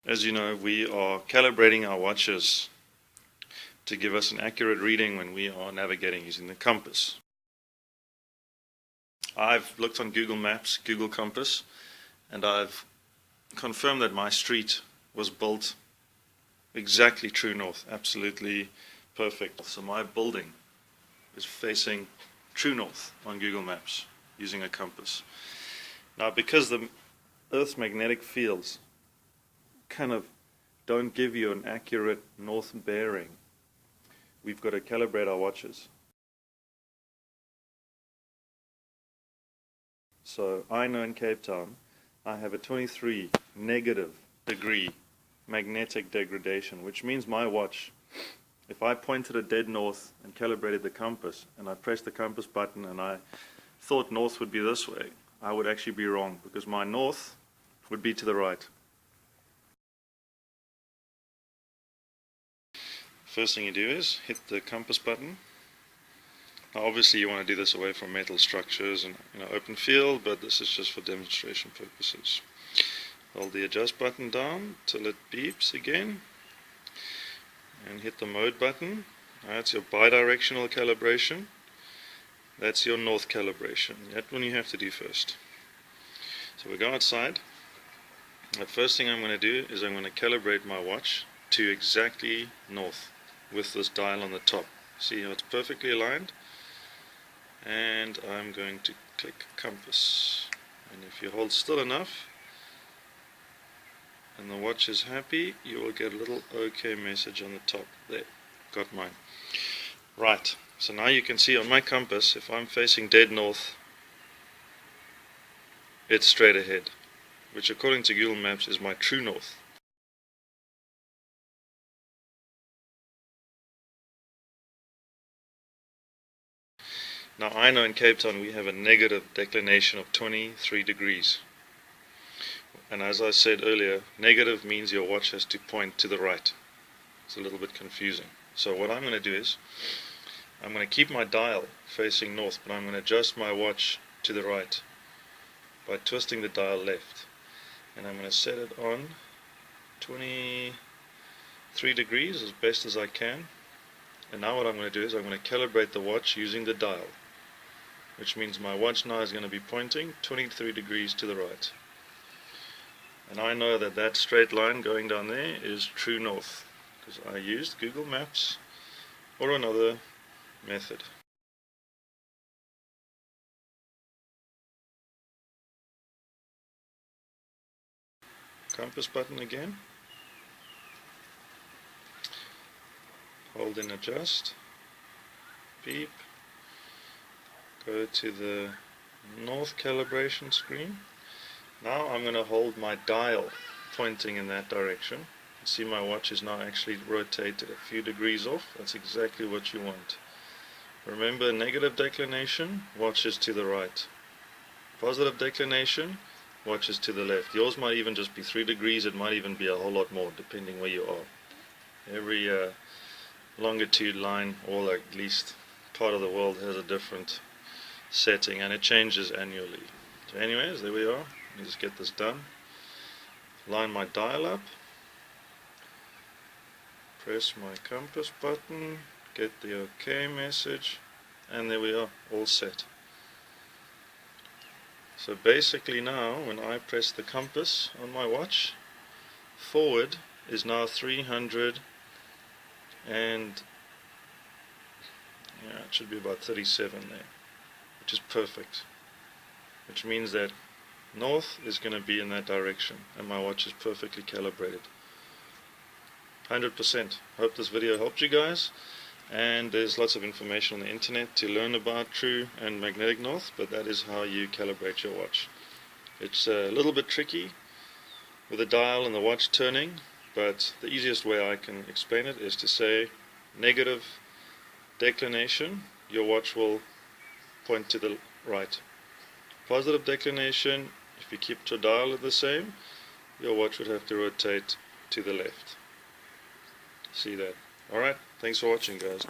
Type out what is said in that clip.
As you know, we are calibrating our watches to give us an accurate reading when we are navigating using the compass. I've looked on Google Maps, Google Compass, and I've confirmed that my street was built exactly true north, absolutely perfect. So my building is facing true north on Google Maps using a compass. Now, because the Earth's magnetic fields kind of don't give you an accurate north bearing, we've got to calibrate our watches. So I know in Cape Town I have a 23 negative degree magnetic degradation, which means my watch, if I pointed it dead north and calibrated the compass and I pressed the compass button and I thought north would be this way, I would actually be wrong, because my north would be to the right. First thing you do is hit the compass button. Now obviously you want to do this away from metal structures and open field, but this is just for demonstration purposes. Hold the adjust button down till it beeps again and hit the mode button. That's your bidirectional calibration. That's your north calibration. That one you have to do first. So we go outside. The first thing I'm going to do is I'm going to calibrate my watch to exactly north with this dial on the top. See how it's perfectly aligned? And I'm going to click compass. And if you hold still enough and the watch is happy, you will get a little OK message on the top. There, got mine. Right, so now you can see on my compass, if I'm facing dead north, it's straight ahead, which according to Google Maps is my true north. Now I know in Cape Town we have a negative declination of 23 degrees. And as I said earlier, negative means your watch has to point to the right. It's a little bit confusing. So what I'm going to do is, I'm going to keep my dial facing north, but I'm going to adjust my watch to the right by twisting the dial left. And I'm going to set it on 23 degrees as best as I can. And now what I'm going to do is I'm going to calibrate the watch using the dial, which means my watch now is going to be pointing 23 degrees to the right. And I know that that straight line going down there is true north, because I used Google Maps or another method. Compass button again. Hold in adjust. Beep. Go to the north calibration screen. Now I'm going to hold my dial pointing in that direction. See, my watch is now actually rotated a few degrees off. That's exactly what you want. Remember, negative declination, watch is to the right. Positive declination, watch is to the left. Yours might even just be 3 degrees, it might even be a whole lot more depending where you are. Every longitude line, or at least part of the world, has a different setting, and it changes annually. So anyways, there we are. Let me just get this done. Line my dial up. Press my compass button. Get the OK message. And there we are, all set. So basically now, when I press the compass on my watch, forward is now 300 and it should be about 37 there, which is perfect, which means that north is going to be in that direction and my watch is perfectly calibrated. 100%. Hope this video helped you guys, and there's lots of information on the internet to learn about true and magnetic north, but that is how you calibrate your watch. It's a little bit tricky with the dial and the watch turning, but the easiest way I can explain it is to say negative declination, your watch will point to the right. Positive declination, if you keep your dial the same, your watch would have to rotate to the left. See that? Alright, thanks for watching guys.